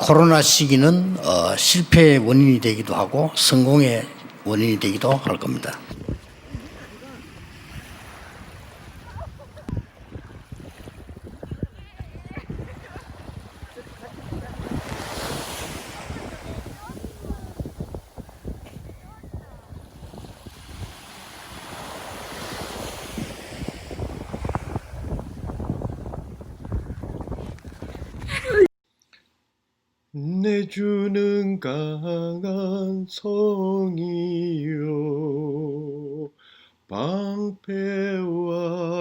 코로나 시기는 실패의 원인이 되기도 하고 성공의 원인이 되기도 할 겁니다. 내주는 강한 성이요 방패와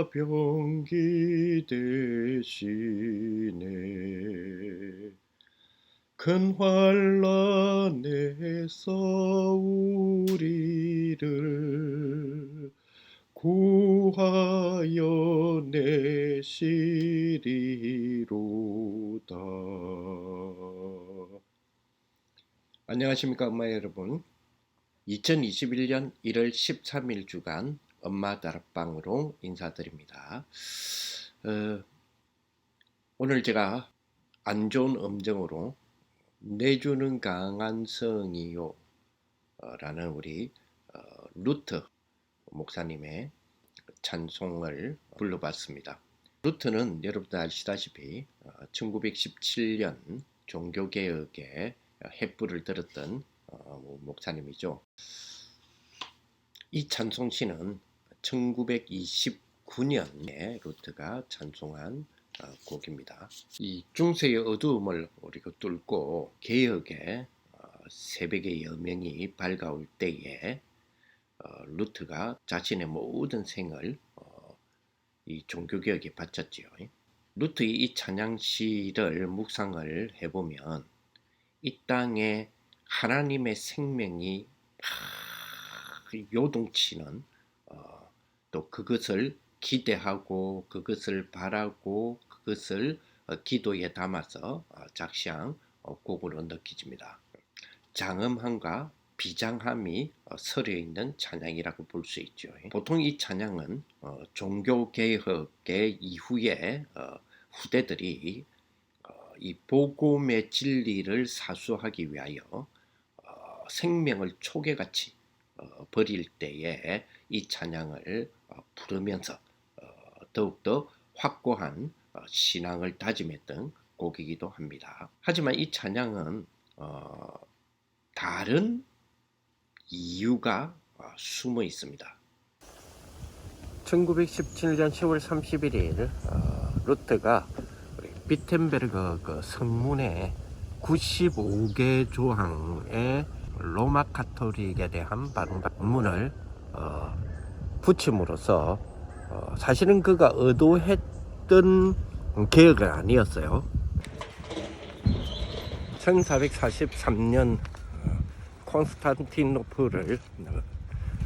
병기 되시네. 큰 환난에서 우리를 구하여 내시리로다. 안녕하십니까 엄마 여러분. 2021년 1월 13일 주간 엄마 다락방으로 인사드립니다. 오늘 제가 안 좋은 음정으로 내주는 강한 성이요 라는 우리 루트 목사님의 찬송을 불러봤습니다. 루트는 여러분들 아시다시피 1917년 종교개혁의 횃불을 들었던 목사님이죠. 이 찬송시는 1929년에 루트가 찬송한 곡입니다. 이 중세의 어두움을 우리가 뚫고 개혁의 새벽의 여명이 밝아올 때에 루트가 자신의 모든 생을 이 종교개혁에 바쳤지요. 루트의 이 찬양시를 묵상을 해보면 이 땅에 하나님의 생명이 요동치는 또 그것을 기대하고 그것을 바라고 그것을 기도에 담아서 작시한 곡으로 느껴집니다. 장엄함과 비장함이 서려 있는 찬양이라고 볼 수 있죠. 보통 이 찬양은 종교개혁의 이후에 후대들이 이 복음의 진리를 사수하기 위하여 생명을 초계같이 버릴 때에 이 찬양을 부르면서 더욱더 확고한 신앙을 다짐했던 곡이기도 합니다. 하지만 이 찬양은 다른 이유가 숨어 있습니다. 1917년 10월 31일 루트가 비텐베르그 그 성문의 95개 조항의 로마 카톨릭에 대한 반문을 붙임으로써 사실은 그가 의도했던 개혁은 아니었어요. 1443년 콘스탄티노플을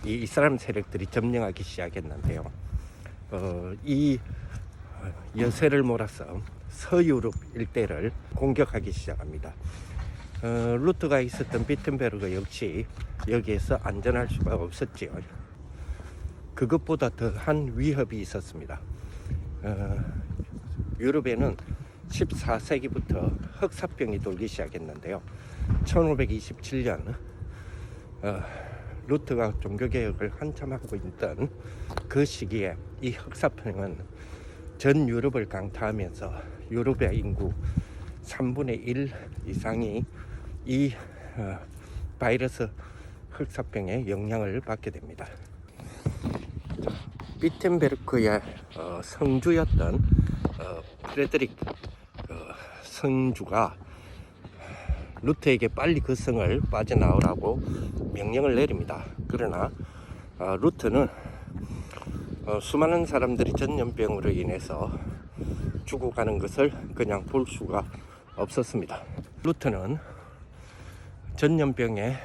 이 이슬람 세력들이 점령하기 시작했는데요. 이 여세를 몰아서 서유럽 일대를 공격하기 시작합니다. 루트가 있었던 비텐베르그 역시 여기에서 안전할 수가 없었지요. 그것보다 더한 위협이 있었습니다. 유럽에는 14세기부터 흑사병이 돌기 시작했는데요. 1527년 루트가 종교개혁을 한참 하고 있던 그 시기에 이 흑사병은 전 유럽을 강타하면서 유럽의 인구 3분의 1 이상이 이 바이러스 흑사병의 영향을 받게 됩니다. 비텐베르크의 성주였던 프레드릭 성주가 루트에게 빨리 그 성을 빠져나오라고 명령을 내립니다. 그러나 루트는 수많은 사람들이 전염병으로 인해서 죽어가는 것을 그냥 볼 수가 없었습니다. 루트는 전염병에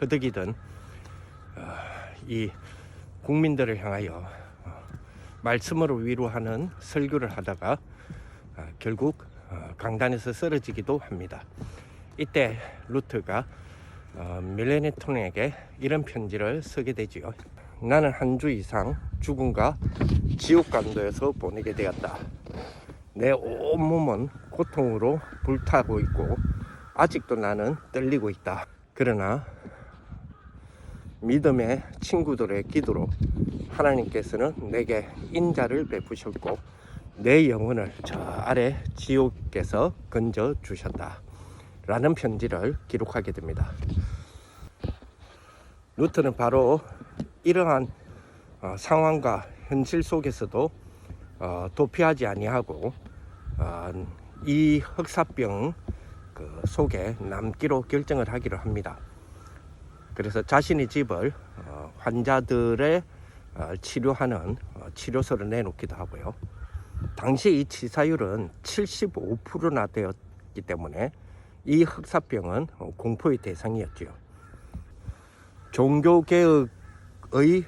허덕이던 이 국민들을 향하여 말씀으로 위로하는 설교를 하다가 결국 강단에서 쓰러지기도 합니다. 이때 루트가 밀레네톤에게 이런 편지를 쓰게 되지요. 나는 한 주 이상 죽음과 지옥간도에서 보내게 되었다. 내 온몸은 고통으로 불타고 있고 아직도 나는 떨리고 있다. 그러나 믿음의 친구들의 기도로 하나님께서는 내게 인자를 베푸셨고 내 영혼을 저 아래 지옥에서 건져 주셨다 라는 편지를 기록하게 됩니다. 루터는 바로 이러한 상황과 현실 속에서도 도피하지 아니하고 이 흑사병 속에 남기로 결정을 하기로 합니다. 그래서 자신의 집을 환자들의 치료하는 치료소를 내놓기도 하고요. 당시 이 치사율은 75%나 되었기 때문에 이 흑사병은 공포의 대상이었지요. 종교개혁의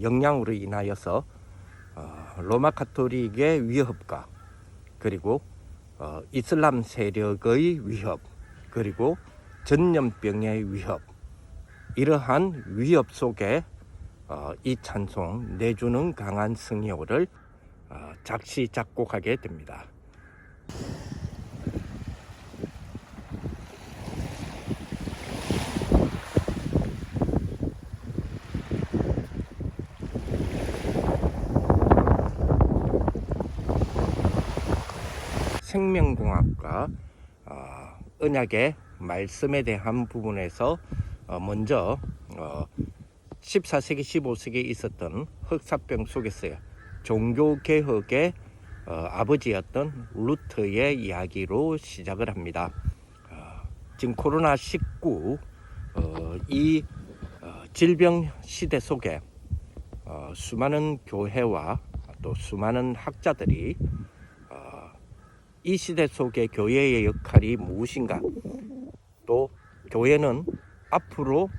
영향으로 인하여서 로마 카톨릭의 위협과 그리고 이슬람 세력의 위협 그리고 전염병의 위협, 이러한 위협 속에 이 찬송 내주는 강한 성령을 작시 작곡하게 됩니다. 생명공학과 언약의 말씀에 대한 부분에서 먼저 14세기 15세기에 있었던 흑사병 속에서 종교개혁의 아버지였던 루터의 이야기로 시작을 합니다. 지금 코로나19 이 질병 시대 속에 수많은 교회와 또 수많은 학자들이 이 시대 속에 교회의 역할이 무엇인가, 또 교회는 앞으로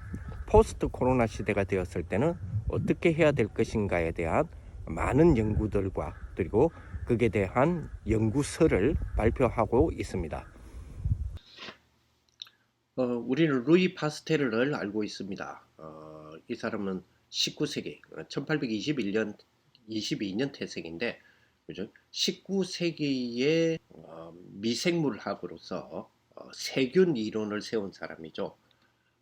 포스트 코로나 시대가 되었을 때는 어떻게 해야 될 것인가에 대한 많은 연구들과 그리고 그에 대한 연구서를 발표하고 있습니다. 우리는 루이 파스테르를 알고 있습니다. 이 사람은 19세기 1821년 22년 태생인데, 그죠? 19세기에 미생물학으로서 세균 이론을 세운 사람이죠.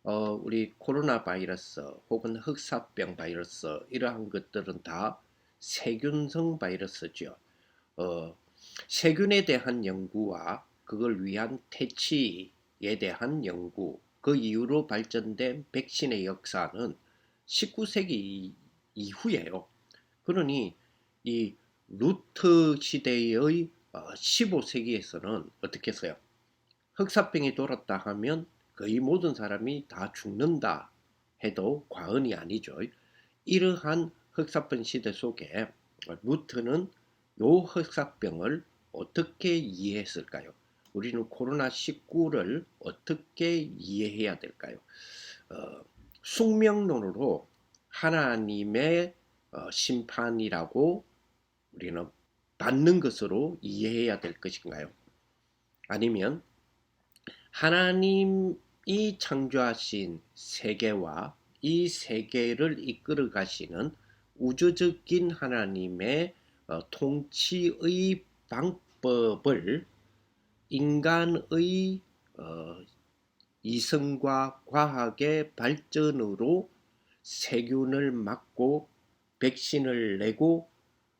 우리 코로나 바이러스 혹은 흑사병 바이러스, 이러한 것들은 다 세균성 바이러스죠. 세균에 대한 연구와 그걸 위한 퇴치에 대한 연구, 그 이후로 발전된 백신의 역사는 19세기 이후예요. 그러니 이 루터 시대의 15세기에서는 어떻게 했어요? 흑사병이 돌았다 하면 거의 모든 사람이 다 죽는다 해도 과언이 아니죠. 이러한 흑사병 시대 속에 루터는 요 흑사병을 어떻게 이해했을까요? 우리는 코로나19를 어떻게 이해해야 될까요? 숙명론으로 하나님의 심판이라고 우리는 받는 것으로 이해해야 될 것인가요? 아니면 하나님이 창조하신 세계와 이 세계를 이끌어 가시는 우주적인 하나님의 통치의 방법을 인간의 이성과 과학의 발전으로 세균을 막고 백신을 내고,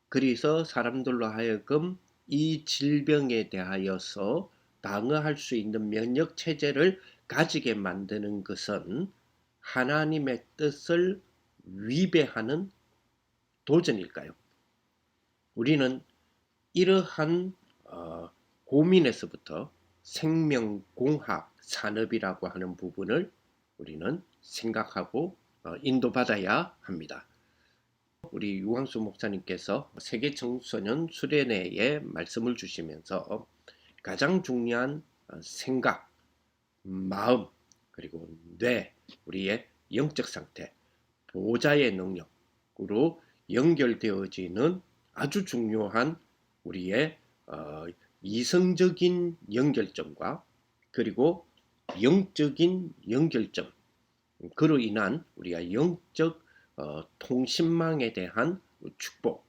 그래서 사람들로 하여금 이 질병에 대하여서 방어할 수 있는 면역 체제를 가지게 만드는 것은 하나님의 뜻을 위배하는 도전일까요? 우리는 이러한 고민에서부터 생명공학 산업이라고 하는 부분을 우리는 생각하고 인도받아야 합니다. 우리 유광수 목사님께서 세계 청소년 수련회에 말씀을 주시면서 가장 중요한 생각, 마음, 그리고 뇌, 우리의 영적 상태, 보호자의 능력으로 연결되어지는 아주 중요한 우리의 이성적인 연결점과 그리고 영적인 연결점, 그로 인한 우리가 영적 통신망에 대한 축복,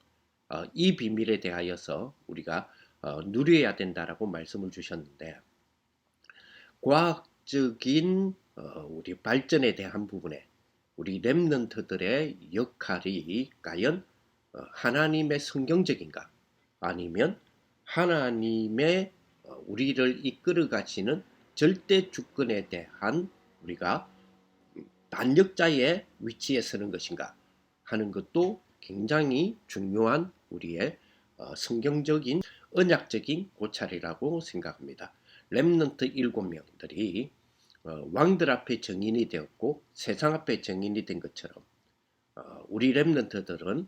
이 비밀에 대하여서 우리가 누려야 된다라고 말씀을 주셨는데, 과학적인 우리 발전에 대한 부분에 우리 렘넌트들의 역할이 과연 하나님의 성경적인가, 아니면 하나님의 우리를 이끌어 가시는 절대 주권에 대한 우리가 반역자의 위치에 서는 것인가 하는 것도 굉장히 중요한 우리의 성경적인 언약적인 고찰이라고 생각합니다. 렘넌트 7명들이 왕들 앞에 정인이 되었고 세상 앞에 정인이 된 것처럼 우리 렘넌트들은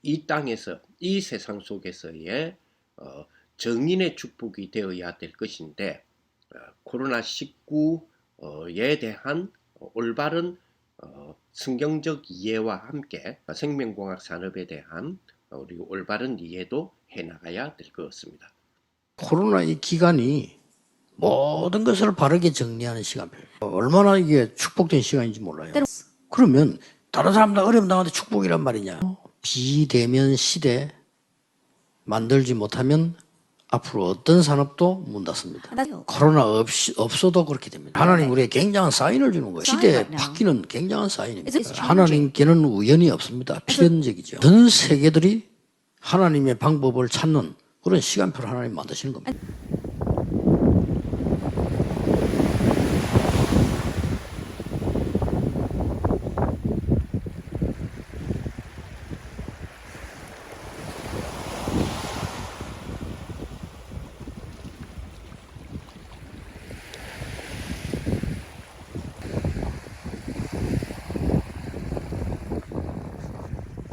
이 땅에서, 이 세상 속에서의 정인의 축복이 되어야 될 것인데, 코로나19에 대한 올바른 성경적 이해와 함께 생명공학 산업에 대한 우리 올바른 이해도 해나가야 될 것 같습니다. 코로나 이 기간이 모든 것을 바르게 정리하는 시간표. 얼마나 이게 축복된 시간인지 몰라요. 그러면 다른 사람들 어려움 당하는데 축복이란 말이냐? 비대면 시대 만들지 못하면 앞으로 어떤 산업도 문 닫습니다. 코로나 없어도 그렇게 됩니다. 하나님 우리에게 굉장한 사인을 주는 거예요. 시대 바뀌는 굉장한 사인입니다. 하나님께는 우연이 없습니다. 필연적이죠. 전 세계들이 하나님의 방법을 찾는 그런 시간표를 하나님 만드시는 겁니다.